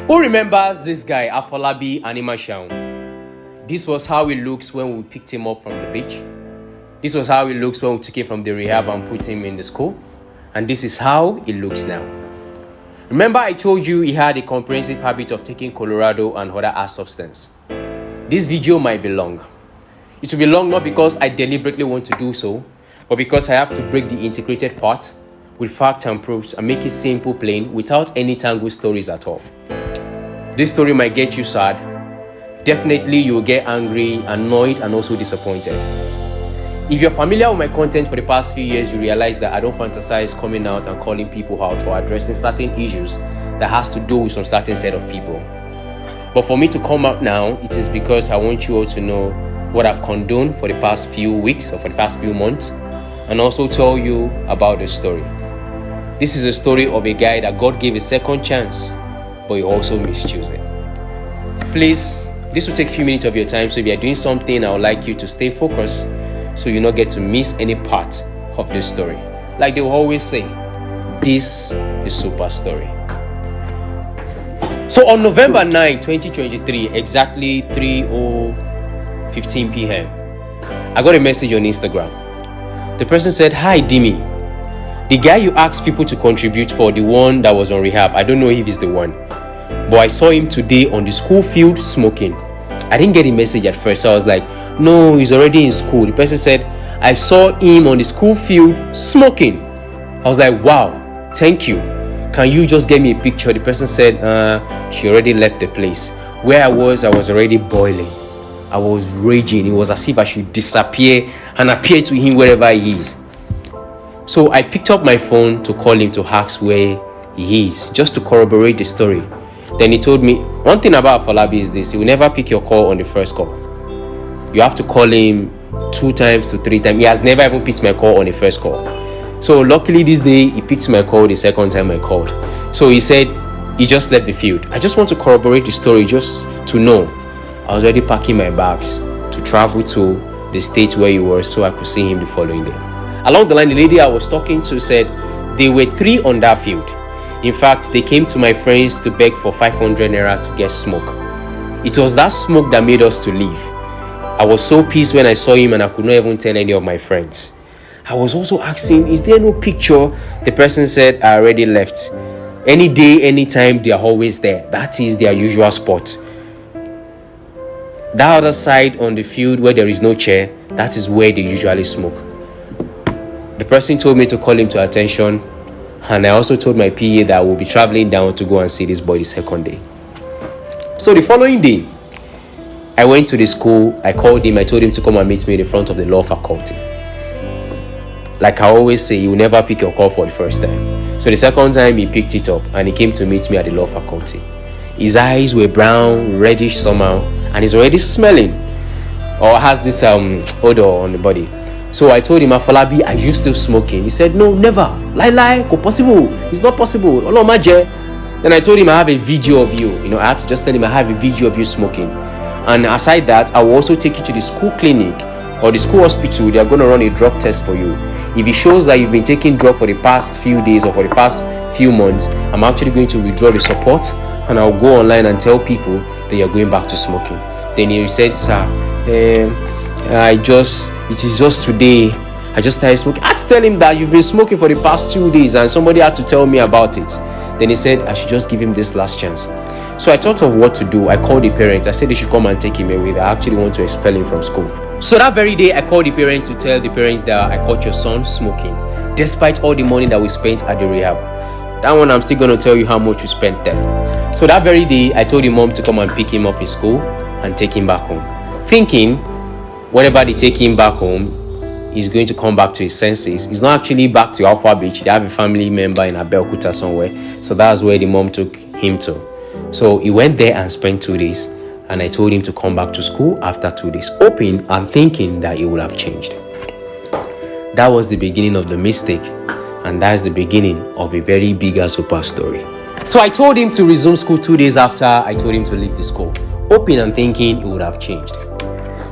Who remembers this guy, Afolabi Animashaun? This was how he looks when we picked him up from the beach. This was how he looks when we took him from the rehab and put him in the school. And this is how he looks now. Remember I told you he had a comprehensive habit of taking Colorado and other ass substance. This video might be long. It will be long not because I deliberately want to do so, but because I have to break the integrated part with facts and proofs and make it simple, plain, without any tangled stories at all. This story might get you sad. Definitely you will get angry, annoyed, and also disappointed. If you're familiar with my content for the past few years, you realize that I don't fantasize coming out and calling people out or addressing certain issues that has to do with some certain set of people. But for me to come out now, it is because I want you all to know what I've condoned for the past few weeks or for the past few months, and also tell you about the story. This is a story of a guy that God gave a second chance, but he also misused it. Please, this will take a few minutes of your time, so if you're doing something, I would like you to stay focused so you not get to miss any part of this story. Like they will always say, this is super story. So on November 9, 2023, exactly 3:15 p.m., I got a message on Instagram. The person said, "Hi Dimi, the guy you asked people to contribute for, the one that was on rehab, I don't know if he's the one, but I saw him today on the school field smoking." I didn't get the message at first, so I was like, "No, he's already in school." The person said, "I saw him on the school field smoking." I was like, "Wow, thank you. Can you just get me a picture?" The person said, she already left the place. Where I was already boiling. I was raging. It was as if I should disappear and appear to him wherever he is. So I picked up my phone to call him to ask where he is, just to corroborate the story. Then he told me, one thing about Afolabi is this: he will never pick your call on the first call. You have to call him 2 times to 3 times. He has never even picked my call on the first call. So luckily this day, he picked my call the second time I called. So he said he just left the field. I just want to corroborate the story, just to know. I was already packing my bags to travel to the state where he was so I could see him the following day. Along the line, the lady I was talking to said they were 3 on that field. In fact, they came to my friends to beg for 500 naira to get smoke. It was that smoke that made us to leave. I was so pissed when I saw him and I could not even tell any of my friends. I was also asking, is there no picture? The person said, I already left. Any day, anytime, they are always there. That is their usual spot. That other side on the field where there is no chair, that is where they usually smoke. The person told me to call him to attention, and I also told my PA that I will be traveling down to go and see this boy the second day. So the following day, I went to the school, I called him, I told him to come and meet me in the front of the law faculty. Like I always say, you will never pick your call for the first time. So the second time he picked it up and he came to meet me at the law faculty. His eyes were brown, reddish somehow, and he's already smelling or has this odor on the body. So I told him, Afolabi, are you still smoking? He said, no, never. Lie, go possible. It's not possible. Oh, no, Then I told him I have a video of you. I had to just tell him I have a video of you smoking. And aside that, I will also take you to the school clinic or the school hospital. They are going to run a drug test for you. If it shows that you've been taking drug for the past few days or for the past few months, I'm actually going to withdraw the support and I'll go online and tell people that you're going back to smoking. Then he said, sir, it is just today. I just started smoking. I had to tell him that you've been smoking for the past 2 days and somebody had to tell me about it. Then he said I should just give him this last chance. So I thought of what to do. I called the parents. I said they should come and take him away. I actually want to expel him from school. So that very day, I called the parent to tell the parent that I caught your son smoking, despite all the money that we spent at the rehab. That one, I'm still going to tell you how much we spent there. So that very day, I told the mom to come and pick him up in school and take him back home, thinking whenever they take him back home, he's going to come back to his senses. He's not actually back to Alpha Beach. They have a family member in Abeokuta somewhere. So that's where the mom took him to. So he went there and spent 2 days. And I told him to come back to school after 2 days, hoping and thinking that he would have changed. That was the beginning of the mistake. And that's the beginning of a very bigger super story. So I told him to resume school 2 days after I told him to leave the school, hoping and thinking he would have changed.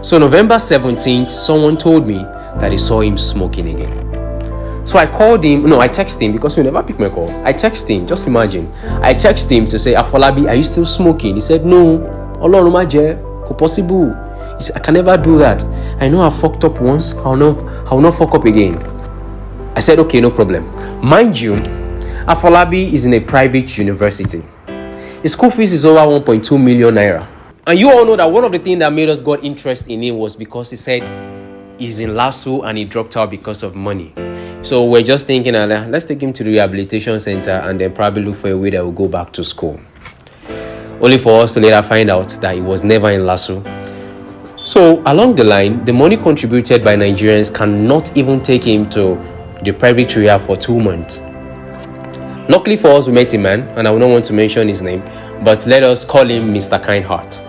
So November 17th, someone told me that he saw him smoking again. So I called him. No, I texted him because he never picked my call. I texted him. Just imagine. I texted him to say, Afolabi, are you still smoking? He said, no. Ọlọ́run má jẹ́, kò possible. He said, I can never do that. I know I fucked up once. I will not fuck up again. I said, okay, no problem. Mind you, Afolabi is in a private university. His school fees is over 1.2 million naira. And you all know that one of the things that made us got interest in him was because he said he's in LASU and he dropped out because of money. So we're just thinking, let's take him to the rehabilitation center and then probably look for a way that will go back to school. Only for us to later find out that he was never in LASU. So along the line, the money contributed by Nigerians cannot even take him to the private rehab for 2 months. Luckily for us, we met a man, and I will not want to mention his name, but let us call him Mr. Kindheart.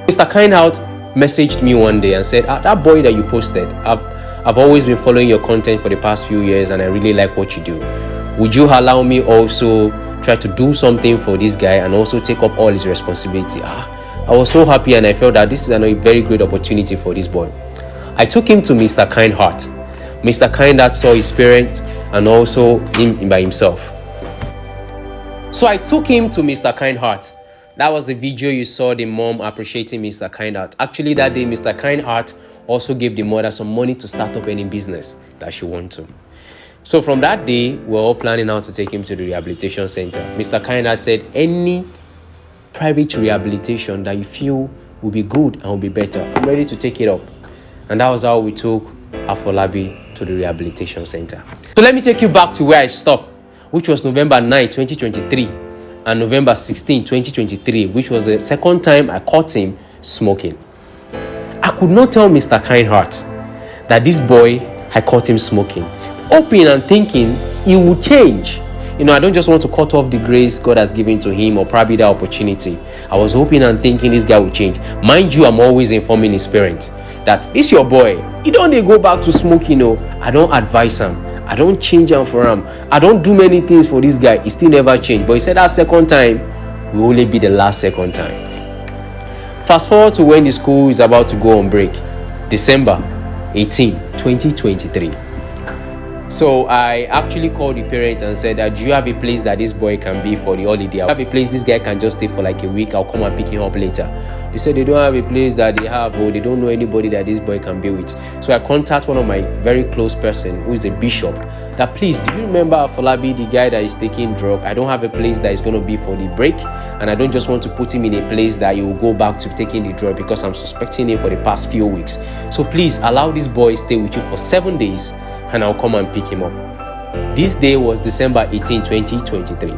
Mr. Kindheart messaged me one day and said, that boy that you posted, I've always been following your content for the past few years and I really like what you do. Would you allow me also try to do something for this guy and also take up all his responsibility? I was so happy and I felt that this is a very great opportunity for this boy. I took him to Mr. Kindheart. Mr. Kindheart saw his parents and also him by himself. So I took him to Mr. Kindheart. That was the video you saw the mom appreciating Mr. Kindheart. Actually, that day, Mr. Kindheart also gave the mother some money to start up any business that she wanted to. So from that day, we were all planning how to take him to the rehabilitation center. Mr. Kindheart said, any private rehabilitation that you feel will be good and will be better, I'm ready to take it up. And that was how we took Afolabi to the rehabilitation center. So let me take you back to where I stopped, which was November 9, 2023, and November 16, 2023, which was the second time I caught him smoking. I could not tell Mr. Kindheart that this boy, I caught him smoking, hoping and thinking he would change. I don't just want to cut off the grace God has given to him or probably the opportunity. I was hoping and thinking this guy would change. Mind you, I'm always informing his parents that it's your boy. He don't go back to smoking. I don't advise him. I don't change him for him. I don't do many things for this guy. He still never changed. But he said that second time will only be the last second time. Fast forward to when the school is about to go on break. December 18, 2023. So I actually called the parents and said that, do you have a place that this boy can be for the holiday? I have a place this guy can just stay for like a week. I'll come and pick him up later. They said they don't have a place that they have, or they don't know anybody that this boy can be with. So I contact one of my very close person who is a bishop, that please, do you remember Afolabi, the guy that is taking drug? I don't have a place that is going to be for the break, and I don't just want to put him in a place that he will go back to taking the drug because I'm suspecting him for the past few weeks. So please allow this boy stay with you for 7 days and I'll come and pick him up. This day was December 18, 2023.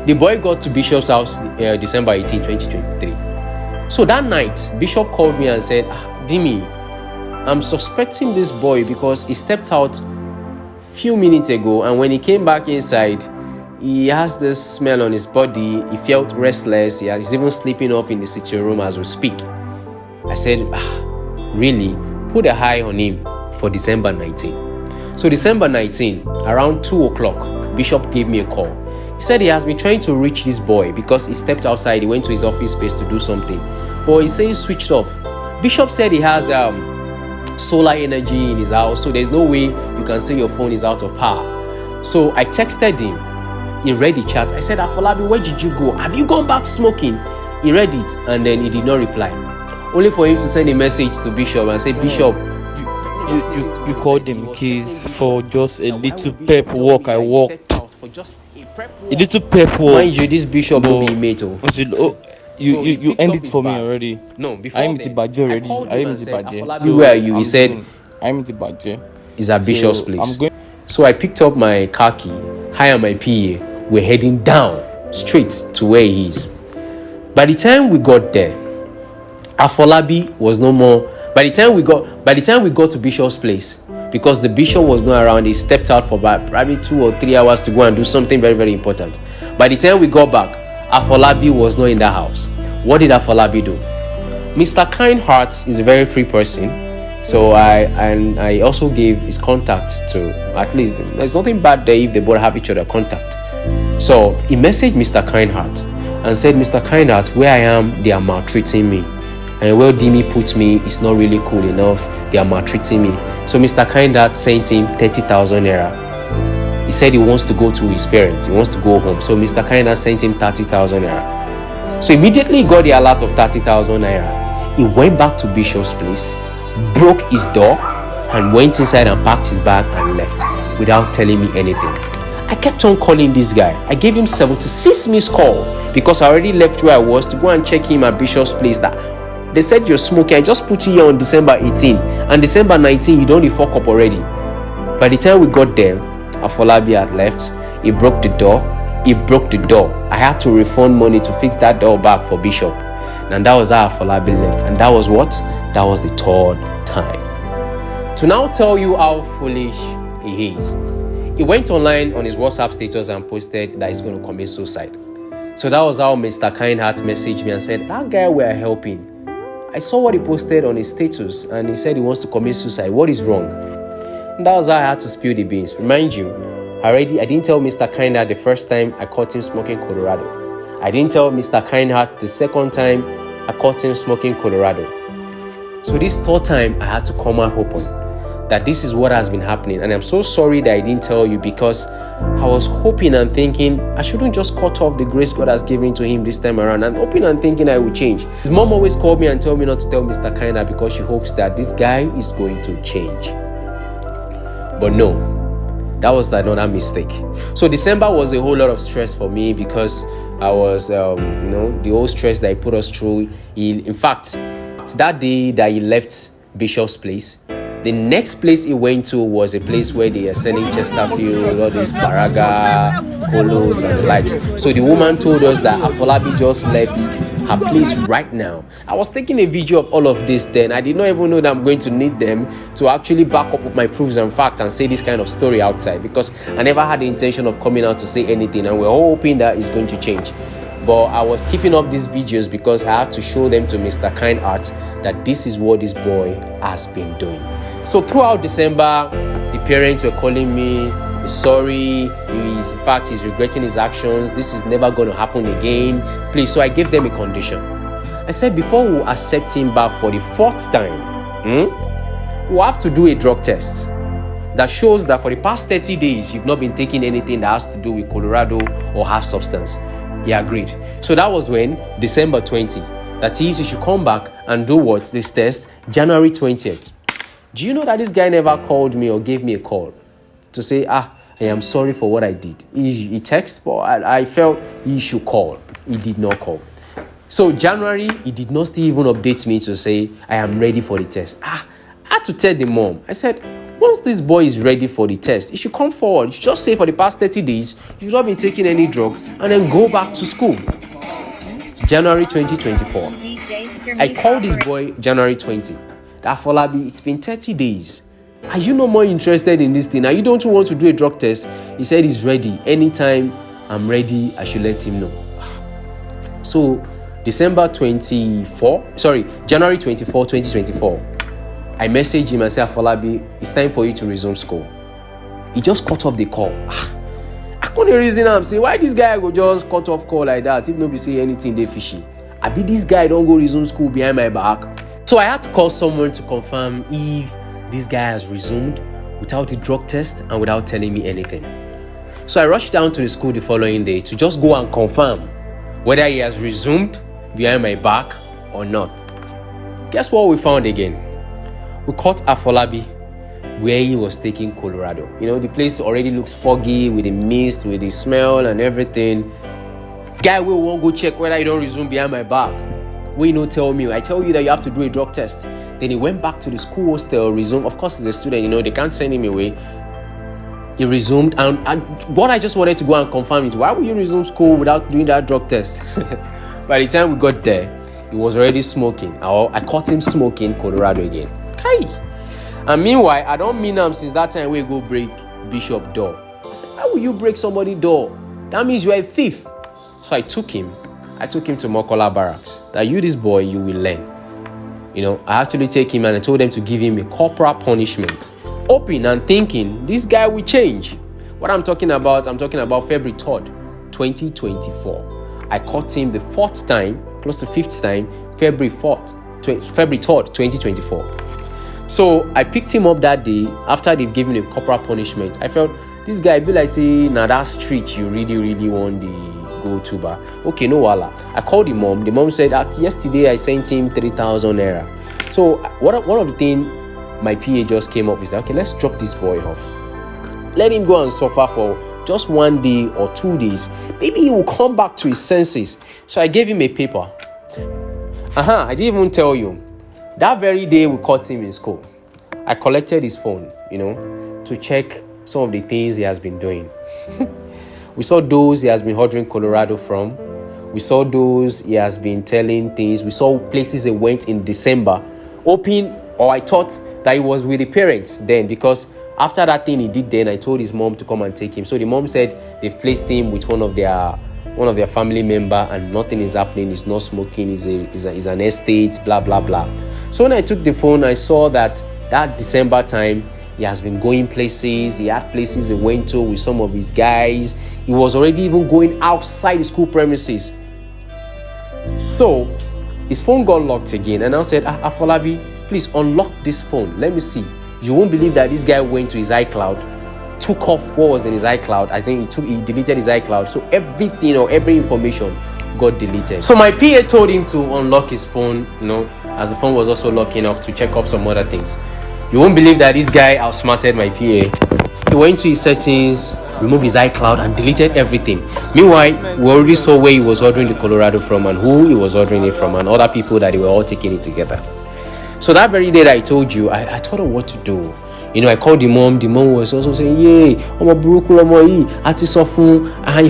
The boy got to Bishop's house December 18, 2023. So that night, Bishop called me and said, Dimi, I'm suspecting this boy because he stepped out few minutes ago, and when he came back inside, he has this smell on his body. He felt restless. He's even sleeping off in the sitting room as we speak. I said, really? Put a eye on him for December 19. So December 19, around 2 o'clock, Bishop gave me a call. He said he has been trying to reach this boy because he stepped outside. He went to his office space to do something, but he's saying switched off. Bishop said he has solar energy in his house, so there's no way you can say your phone is out of power. So I texted him. He read the chat. I said, Afolabi, where did you go? Have you gone back smoking? He read it and then he did not reply. Only for him to send a message to Bishop and say, Bishop, you called him keys for just a little pep walk. I walked. A little pep walk. Mind you, this Bishop will be mate. You ended for me already. No, before I'm in Badge already. I'm in Badge. Where are you? He said, I'm in Badge. It's at Bishop's place. So I picked up my car key, hired my PA. We're heading down straight to where he is. By the time we got there, Afolabi was no more. By the time we got to Bishop's place, because the bishop was not around, he stepped out for about probably 2 or 3 hours to go and do something very, very important. By the time we got back, Afolabi was not in the house. What did Afolabi do? Mr. Kindheart is a very free person, so I also gave his contact to, at least there's nothing bad there if they both have each other contact. So he messaged Mr. Kindheart and said, Mr. Kindheart, where I am, they are maltreating me. And where Dimi put me is not really cool enough. They are maltreating me. So Mr. Kindheart sent him 30,000 naira. He said he wants to go to his parents. He wants to go home. So Mr. Kindheart sent him 30,000 naira. So immediately he got the alert of 30,000 naira. He went back to Bishop's place, broke his door, and went inside and packed his bag and left without telling me anything. I kept on calling this guy. I gave him 76 missed call because I already left where I was to go and check him at Bishop's place. That they said you're smoking. I just put you here on December 18, and December 19 you don't fuck up already. By the time we got there, Afolabi had left. He broke the door. I had to refund money to fix that door back for Bishop, and that was how Afolabi left. And that was what? That was the third time. To now tell you how foolish he is, he went online on his WhatsApp status and posted that he's going to commit suicide. So that was how Mr. Kindheart messaged me and said, that guy we're helping, I saw what he posted on his status and he said he wants to commit suicide. What is wrong? And that was how I had to spill the beans. Remind you, I didn't tell Mr. Kindheart the first time I caught him smoking Colorado. I didn't tell Mr. Kindheart the second time I caught him smoking Colorado. So this third time I had to come out open that this is what has been happening, and I'm so sorry that I didn't tell you, because I was hoping and thinking I shouldn't just cut off the grace God has given to him this time around, and hoping and thinking I would change. His mom always called me and told me not to tell Mr. Kindheart because she hopes that this guy is going to change. But no, that was another mistake. So December was a whole lot of stress for me because I was, the whole stress that he put us through. In fact, that day that he left Bishop's place, the next place he went to was a place where they are selling Chesterfield, all these Paraga, Colos, and the likes. So the woman told us that Afolabi just left her place right now. I was taking a video of all of this then. I did not even know that I'm going to need them to actually back up with my proofs and facts and say this kind of story outside, because I never had the intention of coming out to say anything, and we're all hoping that it's going to change. But I was keeping up these videos because I had to show them to Mr. Kindheart that this is what this boy has been doing. So throughout December, the parents were calling me, he's sorry, he's regretting his actions, this is never going to happen again, please. So I gave them a condition. I said, before we accept him back for the fourth time, we'll have to do a drug test that shows that for the past 30 days, you've not been taking anything that has to do with Colorado or hard substance. He agreed. So that was when, December 20, that is, you should come back and do what? This test, January 20th. Do you know that this guy never called me or gave me a call to say, I am sorry for what I did? He texted, but I felt he should call. He did not call. So January, he did not still even update me to say, I am ready for the test. I had to tell the mom. I said, once this boy is ready for the test, he should come forward. You should just say for the past 30 days, you've not been taking any drugs, and then go back to school. January 2024. I called this boy January 20. That Afolabi, it's been 30 days. Are you no more interested in this thing? Are you don't want to do a drug test? He said he's ready. Anytime I'm ready, I should let him know. So January 24, 2024, I messaged him and said, Afolabi, it's time for you to resume school. He just cut off the call. I couldn't reason him. Say, why this guy go just cut off call like that? If nobody say anything, they fishy. I be this guy don't go resume school behind my back. So I had to call someone to confirm if this guy has resumed without a drug test and without telling me anything. So I rushed down to the school the following day to just go and confirm whether he has resumed behind my back or not. Guess what we found again? We caught Afolabi where he was taking Colorado. The place already looks foggy with the mist, with the smell and everything. Guy will won't go check whether he don't resume behind my back. Tell me. I tell you that you have to do a drug test. Then he went back to the school hostel, resumed. Of course, he's a student, they can't send him away. He resumed, and what I just wanted to go and confirm is, why would you resume school without doing that drug test? By the time we got there, he was already smoking. I caught him smoking Colorado again. Hi. And meanwhile, I don't mean him since that time we go break Bishop door. I said, how will you break somebody's door? That means you are a thief. So I took him to Mokola Barracks. That this boy, you will learn. I actually take him and I told them to give him a corporal punishment. Hoping and thinking this guy will change. What I'm talking about February 3rd, 2024. I caught him the fourth time, close to fifth time, February 4th, February 3rd, 2024. So I picked him up that day after they've given a corporal punishment. I felt this guy be like say, nah, that street you really want the go to bar. Okay, no wala. I called the mom. The mom said that yesterday I sent him 3,000 naira. So one of the things my PA just came up is that, okay, let's drop this boy off. Let him go and suffer for just 1 day or 2 days. Maybe he will come back to his senses. So I gave him a paper. I didn't even tell you. That very day we caught him in school. I collected his phone, to check some of the things he has been doing. We saw those he has been ordering Colorado from. We saw those he has been telling things. We saw places he went in December. I thought that he was with the parents then, because after that thing he did then, I told his mom to come and take him. So the mom said they've placed him with one of their family member and nothing is happening. He's not smoking. He's an estate, blah, blah, blah. So when I took the phone, I saw that December time, he has been going places. He had places he went to with some of his guys. He was already even going outside the school premises. So his phone got locked again. And I said, Afolabi, please unlock this phone. Let me see. You won't believe that this guy went to his iCloud, took off what was in his iCloud. I think he deleted his iCloud. So everything or every information got deleted. So my PA told him to unlock his phone, as the phone was also locking up, to check up some other things. You won't believe that this guy outsmarted my PA. He went to his settings, removed his iCloud and deleted everything. Meanwhile, we already saw where he was ordering the Colorado from and who he was ordering it from and other people that they were all taking it together. So that very day that I told you, I thought of what to do. I called the mom. The mom was also saying, "Yay, in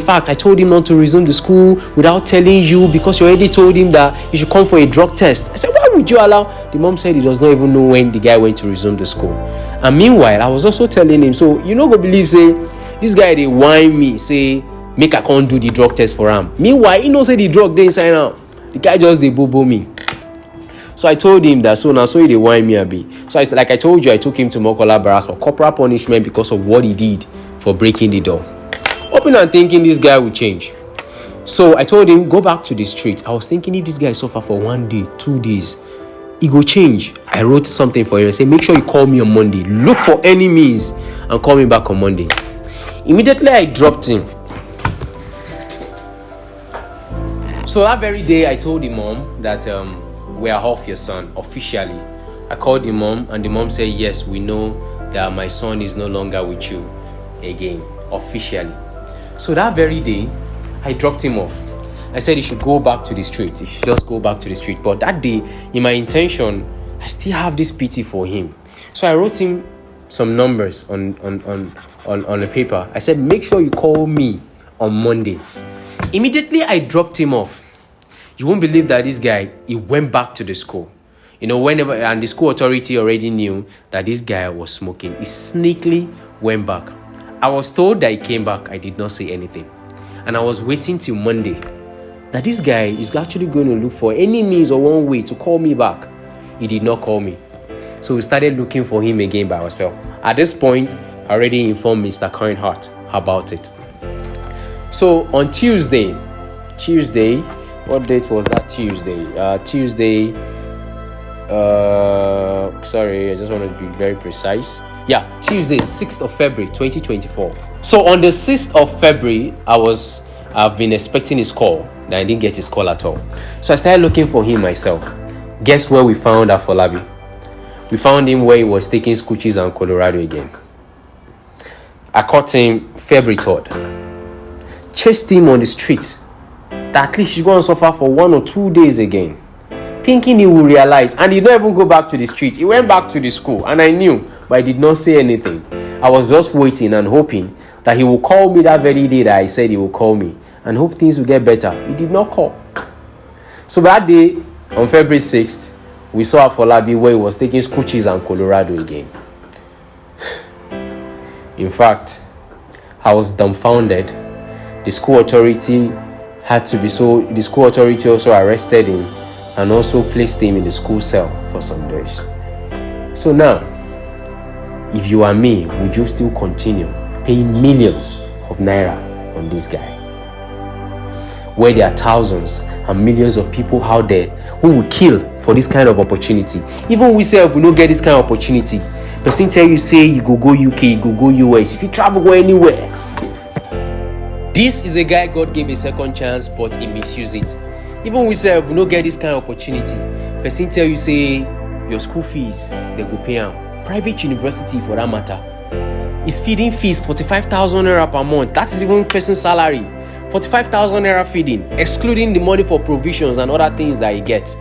fact, I told him not to resume the school without telling you because you already told him that he should come for a drug test." I said, "Why would you allow?" The mom said he does not even know when the guy went to resume the school. And meanwhile, I was also telling him, so go believe, say, this guy, they whine me, say, make I can't do the drug test for him. Meanwhile, he say the drug they inside out. The guy just they bobo me. So I told him that so he whine me a bit. So like I told you, I took him to Mokola Barras for corporal punishment because of what he did for breaking the door. Hoping and thinking this guy would change. So I told him, go back to the street. I was thinking if this guy suffer for 1 day, 2 days, he go change. I wrote something for him. I said, make sure you call me on Monday. Look for any means and call me back on Monday. Immediately I dropped him. So that very day I told the mom that we are off your son officially. I called the mom and the mom said, yes, we know that my son is no longer with you again, officially. So that very day, I dropped him off. I said he should go back to the street. He should just go back to the street. But that day, in my intention, I still have this pity for him. So I wrote him some numbers on the paper. I said, make sure you call me on Monday. Immediately, I dropped him off. You won't believe that this guy, he went back to the school. And the school authority already knew that this guy was smoking. He sneakily went back. I was told that he came back. I did not say anything. And I was waiting till Monday that this guy is actually going to look for any means or one way to call me back. He did not call me. So we started looking for him again by ourselves. At this point, I already informed Mr. Coinhart about it. So on Tuesday, what date was that Tuesday? Sorry, I just want to be very precise. Yeah, Tuesday, 6th of February, 2024. So on the 6th of February, I've been expecting his call. And I didn't get his call at all. So I started looking for him myself. Guess where we found Afolabi? We found him where he was taking scoochies and Colorado again. I caught him February 3rd. Chased him on the street. That at least he's going to suffer for 1 or 2 days again. Thinking he will realize. And he didn't even go back to the street. He went back to the school. And I knew, but I did not say anything. I was just waiting and hoping that he will call me that very day that I said he will call me. And hope things will get better. He did not call. So that day, on February 6th, we saw Afolabi where he was taking scoochies and Colorado again. In fact, I was dumbfounded. The school authority also arrested him and also placed him in the school cell for some days. So now, if you are me, would you still continue paying millions of naira on this guy? where there are thousands and millions of people out there who will kill for this kind of opportunity. Even we say we don't get this kind of opportunity, person tell you say you go UK, you go US, if you travel go anywhere. This is a guy God gave a second chance, but he misused it. Even we say we don't get this kind of opportunity, person tell you say your school fees they go pay am. Private university for that matter is feeding fees 45,000 naira per month. That is even person's salary. 45,000 naira feeding, excluding the money for provisions and other things that he gets.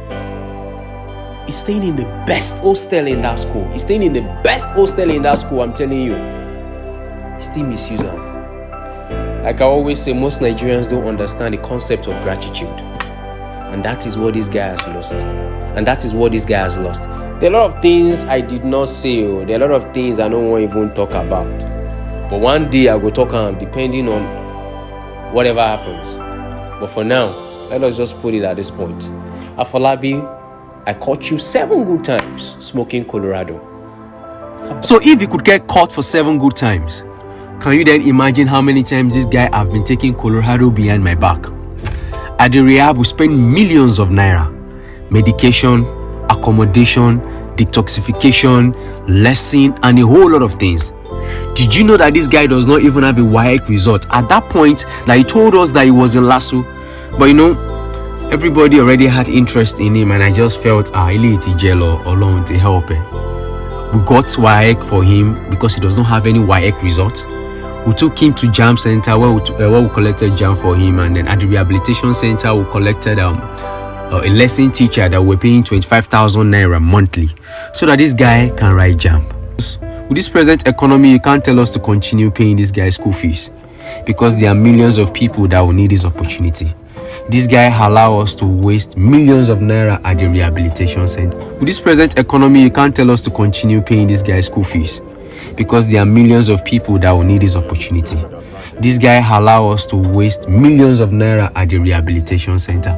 He's staying in the best hostel in that school. I'm telling you. He still misuse them. Like I always say, most Nigerians don't understand the concept of gratitude. And that is what this guy has lost. There are a lot of things I did not say. There are a lot of things I don't want to even talk about. But one day I will talk on depending on whatever happens. But for now, let us just put it at this point. Afolabi, I caught you 7 good times smoking Colorado. So if you could get caught for 7 good times, can you then imagine how many times this guy have been taking Colorado behind my back? At the rehab, we spend millions of naira. Medication, accommodation, detoxification, lesson, and a whole lot of things. Did you know that this guy does not even have a WAEC result? At that point, he told us that he was in LASU. But everybody already had interest in him, and I just felt, Iliti Jello alone to help him. We got WAEC for him because he does not have any WAEC result. We took him to JAM Center where we collected JAM for him, and then at the rehabilitation center we collected a lesson teacher that we're paying 25,000 naira monthly so that this guy can write JAM. With this present economy, you can't tell us to continue paying this guy's school fees because there are millions of people that will need this opportunity. This guy allow us to waste millions of naira at the rehabilitation center. With this present economy, you can't tell us to continue paying this guy's school fees because there are millions of people that will need this opportunity. This guy allow us to waste millions of naira at the rehabilitation center,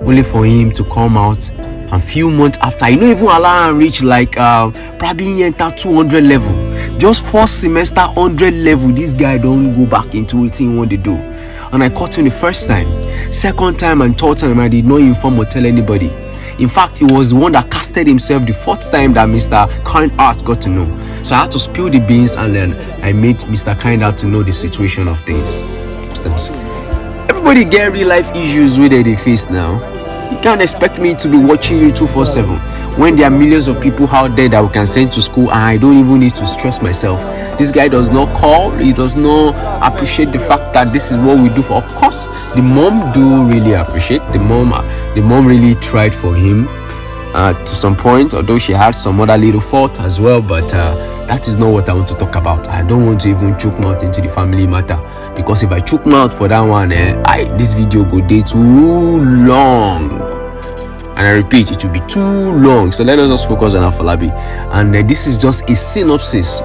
only for him to come out and few months after, you don't even allow him reach probably enter 200 level. Just first semester 100 level, this guy don't go back into it in what they do. And I caught him the first time, second time and third time I did not inform or tell anybody. In fact, it was the one that casted himself the fourth time that Mr. Kind Art got to know. So I had to spill the beans, and then I made Mr. Kind Art to know the situation of things. Everybody get real life issues with they face now. You can't expect me to be watching you 247 when there are millions of people out there that we can send to school, and I don't even need to stress myself. This guy does not call, he does not appreciate the fact that this is what we do for. Of course, the mom do really appreciate. The mom really tried for him to some point, although she had some other little fault as well, but that is not what I want to talk about. I don't want to even choke mouth into the family matter, because if I choke mouth for that one, this video go day too long. And I repeat, it will be too long. So let us just focus on Afolabi. And this is just a synopsis,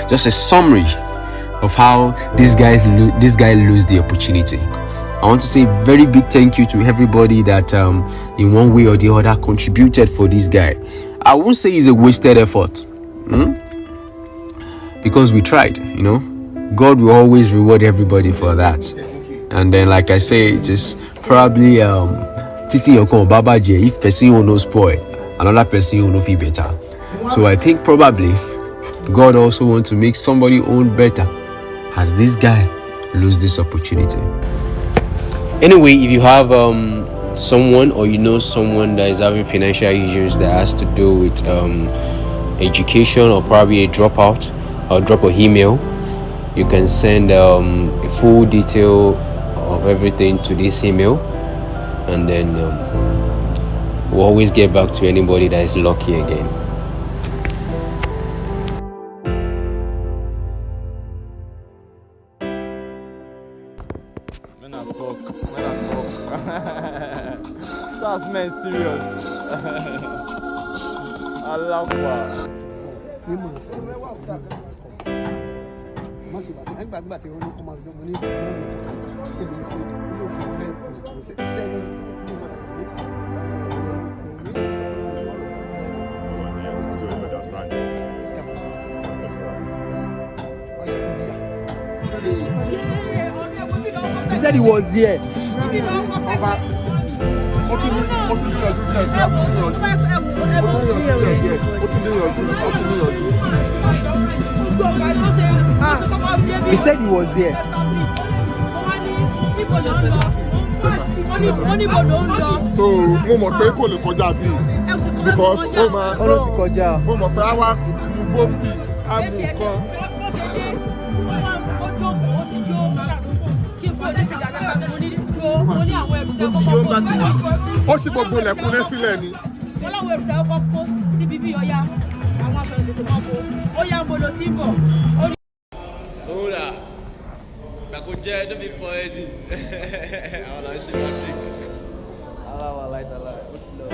just a summary of how this guy lose the opportunity. I want to say a very big thank you to everybody that in one way or the other contributed for this guy. I won't say it's a wasted effort. Because we tried, God will always reward everybody for that. And then, like I say, it is probably Titi Yokon Baba J, if person will not spoil, another person will not feel better. So I think probably God also wants to make somebody own better as this guy lose this opportunity. Anyway, if you have someone or someone that is having financial issues that has to do with education or probably a dropout, or drop an email, you can send a full detail of everything to this email, and then we'll always get back to anybody that is lucky again. When I talk. That's man serious. I love that. He said he was here. He said he was here. So mo mọ̀ pé kò lè kọjá bí because ó máa Ọ̀nà ti kọjá. mo mọ̀ pé àwa mú gbòógì á mú nǹkan. Ó sì gbogbo ilẹ̀kùn rẹ̀ sílẹ̀ ni. Wọ́n láwọn èrò tẹ́wọ́ kọ́ kó síbi bí ọya àwọn aṣọ ìdòdò náà kó ó yá mo lo tí ń bọ̀. Ora, gbàgbọ́ jẹ́ níbi poison. Àwọn là ń ṣe magic. Aláwa láìtàlá, ó ti lọ.